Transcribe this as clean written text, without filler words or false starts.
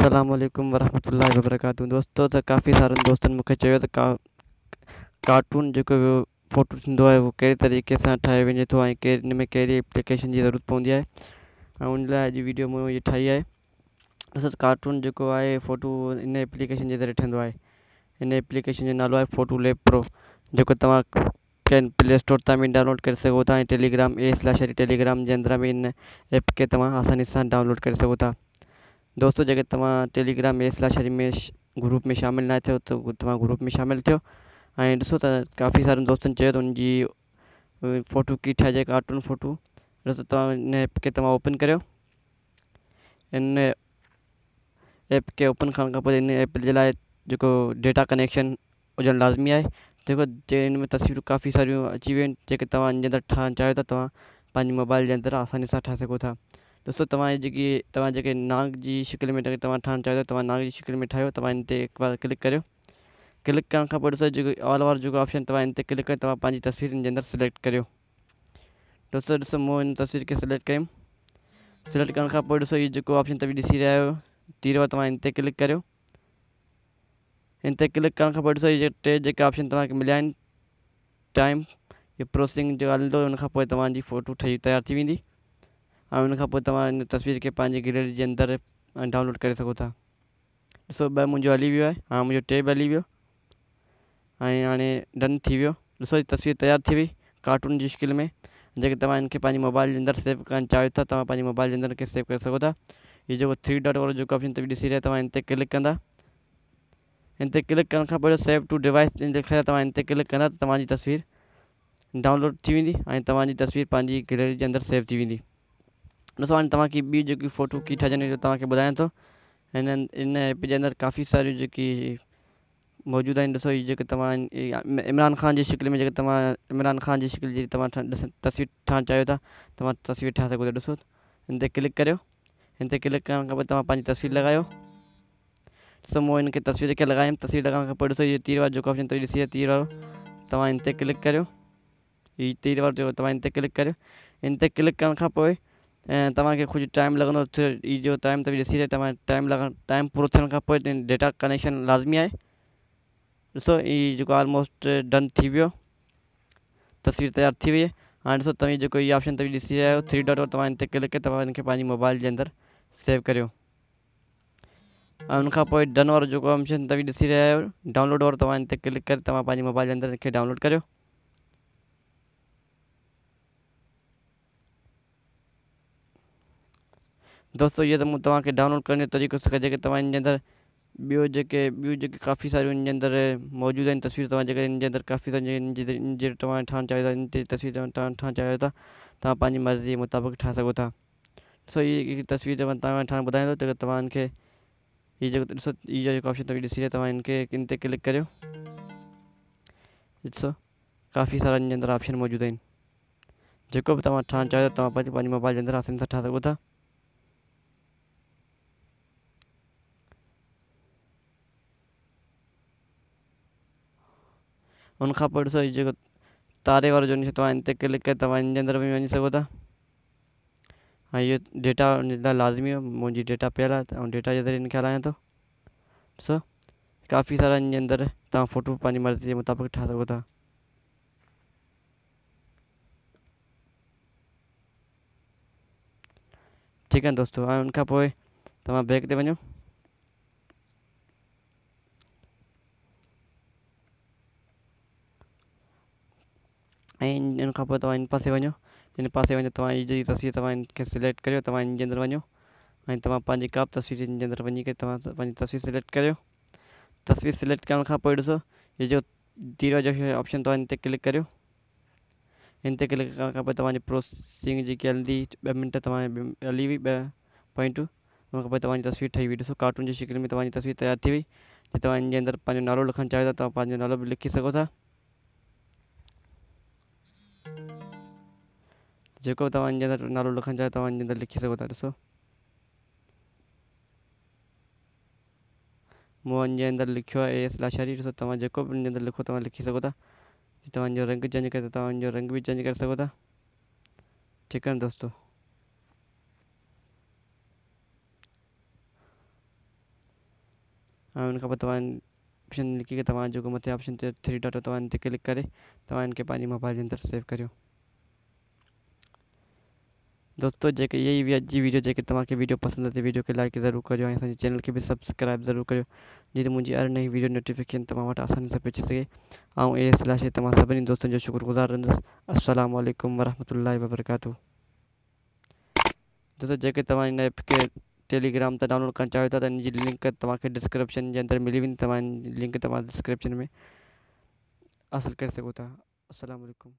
अस्सलाम वालेकुम वरहमतुल्लाहि वबरकातुहू। दोस्तों त काफ़ी सारनि दोस्तनि मूंखे चयो त कार्टून जेको फ़ोटो थींदो आहे उहो कहिड़े तरीक़े सां ठाहे वञे थो ऐं हिन में कहिड़ी एप्लीकेशन जी ज़रूरत पवंदी आहे ऐं उन लाइ अॼु वीडियो मूं इहा ठाही आहे। ॾिसो त कार्टून जेको आहे फ़ोटो इन एप्लीकेशन जे ज़रिए ठहंदो आहे। इन एप्लीकेशन जो नालो आहे फ़ोटो लैब प्रो, जेको तव्हां प्ले स्टोर तां बि डाउनलोड करे सघो था ऐं टेलीग्राम टेलीग्राम जे अंदरि बि इन ऐप खे तव्हां आसानी सां डाउनलोड करे सघो था। दोस्तों जेके तव्हां टेलीग्राम में ग्रुप में शामिल न थियो त तव्हां ग्रुप में शामिल थियो ऐं ॾिसो त काफ़ी सारनि दोस्तनि चयो त उनजी फ़ोटो कीअं ठाहिजे कार्टून फ़ोटो। ॾिसो तव्हां इन ऐप खे तव्हां ओपन करियो। इन ऐप खे ओपन करण खां पोइ इन ऐप जे लाइ जेको डेटा कनेक्शन हुजणु लाज़मी आहे। जेको इन में तस्वीरूं काफ़ी सारियूं अची वियूं आहिनि जेके तव्हां इन जे अंदरि ठाहिणु चाहियो था तव्हां पंहिंजे मोबाइल जे अंदरि आसानी सां ठाहे सघो था। दोस्तों तव्हां जेके नांग जी शिकिल में तव्हां ठाहिणु चाहियो था तव्हां नांग जी शिकिल में ठाहियो। तव्हां इन ते हिकु बार क्लिक करियो। क्लिक करण खां पोइ ॾिसो जेको ऑल ओवर जेको ऑप्शन तव्हां इन ते क्लिक कयो, तव्हां पंहिंजी तस्वीर इन जे अंदरि सिलेक्ट करियो। दोस्तों ॾिसो मूं इन तस्वीर खे सिलेक्ट कयुमि। सिलेक्ट करण खां पोइ ॾिसो इहो जेको ऑप्शन तव्हां ॾिसी रहिया आहियो तीर वारो, तव्हां इन ते क्लिक करियो। इन ते क्लिक करण खां पोइ ॾिसो इहे टे जेके ऑप्शन तव्हांखे मिलिया आहिनि, टाइम इहो प्रोसेसिंग जो हलंदो, उन खां पोइ तव्हांजी फ़ोटो तयारु थी वेंदी ऐं उन खां पोइ तव्हां इन तस्वीर खे पंहिंजी गैलरी जे अंदरि डाउनलोड करे सघो था। ॾिसो 2 मुंहिंजो हली वियो आहे, हाणे मुंहिंजो 3 बि हली वियो ऐं हाणे डन थी वियो। ॾिसो हीअ तस्वीर तयारु थी वई कार्टून जी शिकिल में। जेके तव्हां इनखे पंहिंजे मोबाइल जे अंदरि सेव करणु चाहियो था तव्हां पंहिंजे मोबाइल जे अंदरि सेव करे सघो था। हीअ जेको 3 डॉट वारो जेको ऑप्शन तव्हां ॾिसी रहिया तव्हां इन ते क्लिक कंदा। इन ते क्लिक करण खां पोइ सेव टू डिवाइस लिखियलु तव्हां इन ते क्लिक कंदा त तव्हांजी तस्वीर डाउनलोड थी वेंदी ऐं तव्हांजी तस्वीर पंहिंजी गैलरी जे अंदरि सेव थी वेंदी। ॾिसो हाणे तव्हांखे ॿी जेकी फ़ोटो कीअं ठाहिजंदी जो तव्हांखे ॿुधायां थो। इन ऐप जे अंदरि काफ़ी सारियूं जेकी मौजूदु आहिनि। ॾिसो हीअ जेके तव्हां इमरान ख़ान जी शिकिल में जेके तव्हां इमरान ख़ान जी शिकिल जी तव्हां तस्वीर ठाहिणु चाहियो था तव्हां तस्वीर ठाहे सघो था। ॾिसो इन ते क्लिक करियो। इन ते क्लिक करण खां पोइ तव्हां पंहिंजी तस्वीर लॻायो। ॾिसो मूं इनखे तस्वीर खे लॻायमि। तस्वीर लॻाइण खां पोइ ॾिसो इहो तीर वारो जेको ऑप्शन तव्हां ॾिसी तीर वारो तव्हां इन ते क्लिक करियो। हीअ तीर वारो जेको तव्हां इन ते क्लिक करियो। इन ते क्लिक करण खां पोइ तव्हांखे कुझु टाइम लॻंदो। हीअ जो टाइम तव्हां ॾिसी रहिया तव्हां टाइम पूरो थियण खां पोइ डेटा कनेक्शन लाज़मी आहे। ॾिसो हीअ जेको ऑलमोस्ट डन थी वियो, तस्वीर तयारु थी वई आहे। हाणे ॾिसो तव्हां जेको इहो ऑप्शन तव्हां ॾिसी रहिया आहियो 3 डॉट वारो तव्हां इन ते क्लिक करे तव्हां इनखे पंहिंजी मोबाइल जे अंदरि सेव करियो ऐं उनखां पोइ डन वारो जेको ऑप्शन तव्हां ॾिसी रहिया आहियो डाउनलोड वारो तव्हां इन ते क्लिक करे तव्हां पंहिंजे मोबाइल जे अंदरि इनखे डाउनलोड करियो। दोस्तों इहो त मूं तव्हांखे डाउनलोड करण जो तरीक़ो सिखाया जेके तव्हां इन जे अंदरि ॿियूं जेके काफ़ी सारियूं इन जे अंदरि मौजूदु आहिनि तस्वीर तव्हां जेके इन जे अंदरि काफ़ी सारी इन जे तव्हां ठाहिणु चाहियो था इन ते तस्वीर तव्हां ठाहिणु चाहियो था तव्हां पंहिंजी मर्ज़ी जे मुताबिक़ ठाहे सघो था। ॾिसो हीअ तस्वीर तव्हां ठाहिणु ॿुधाईंदो त तव्हां इनखे हीअ जेको ॾिसो इहो जेको ऑप्शन तव्हां ॾिसी रहिया तव्हां इनखे इन ते क्लिक करियो। ॾिसो काफ़ी सारा इन जे अंदरि ऑप्शन मौजूदु आहिनि। जेको बि तव्हां ठाहिणु चाहियो तव्हां पंहिंजे मोबाइल जे अंदरि आसानी सां ठाहे सघो था। उनखां पोइ ॾिसो हीअ जेको तारे वारो जो तव्हां इन ते क्लिक करे तव्हां इन जे अंदरि बि वञी सघो था ऐं इहो डेटा उन लाइ लाज़मी आहे। मुंहिंजी डेटा पियल आहे ऐं डेटा जे ज़रिए इनखे हलायां थो। ॾिसो काफ़ी सारा इन जे अंदरि तव्हां फ़ोटो पंहिंजी मर्ज़ी जे मुताबिक़ ठाहे सघो था। ठीकु आहे दोस्तों, ऐं उनखां पोइ तव्हां बैक ते वञो। ऐं इन खां पोइ तव्हां इन पासे वञो। इन पासे वञो तव्हां हीअ जेकी तस्वीर तव्हां इनखे सिलेक्ट करियो। तव्हां इन जे अंदरि वञो ऐं तव्हां पंहिंजी का बि तस्वीर इन जे अंदरि वञी करे तव्हां पंहिंजी तस्वीर सिलेक्ट करियो। तस्वीर सिलेक्ट करण खां पोइ ॾिसो हीअ जो तीर जो ऑप्शन तव्हां इन ते क्लिक करियो। इन ते क्लिक करण खां पोइ तव्हांजी प्रोसेसिंग जेकी हलंदी 2 मिंट तव्हां हली वई 2 पॉइंटूं। उन खां पोइ तव्हांजी तस्वीर ठही वई। ॾिसो कार्टून जी शिकिल में तव्हांजी तस्वीर तयारु थी वई। तव्हां इन जे अंदरि पंहिंजो नालो लिखणु चाहियो था तव्हां पंहिंजो नालो बि लिखी सघो था। जेको तव्हां इन जे अंदरि नालो लिखणु चाहियो तव्हां इन जे अंदरि लिखी सघो था। ॾिसो मूं इन जे अंदरि लिखियो आहे AS लाशारी। ॾिसो तव्हां जेको बि इन जे अंदरि लिखो तव्हां लिखी सघो था। तव्हांजो रंग चेंज करे तव्हांजो रंग बि चेंज करे सघो था। ठीकु आहे दोस्तों। ऐं उन खां पोइ तव्हां ऑप्शन लिखी करे तव्हां जेको मथे ऑप्शन ते 3 डॉट तव्हां इन ते क्लिक करे तव्हां इनखे पंहिंजे मोबाइल जे अंदरि सेव करियो। दोस्तों जेके यही अॼु जी वीडियो जेके तव्हांखे वीडियो पसंदि अचे वीडियो खे लाइक ज़रूरु करियो ऐं असांजे चैनल खे बि सब्सक्राइब ज़रूरु करियो जीअं त मुंहिंजी हर नई वीडियो नोटिफिकेशन तव्हां वटि आसानी सां पहुची सघे। ऐं इहे सलाह शइ तव्हां सभिनी दोस्तनि जो शुक्रगुज़ार रहंदुसि। अस्सलामु अलैकुम वरहमतुल्लाहि वबरकातुहू। दोस्तों जेके तव्हां इन ऐप खे टेलीग्राम ते डाउनलोड करणु चाहियो था त इन जी लिंक तव्हांखे डिस्क्रिप्शन जे अंदरि मिली वेंदी। तव्हां लिंक तव्हां डिस्क्रिप्शन में हासिलु करे सघो था। अस्सलामु अलैकुम।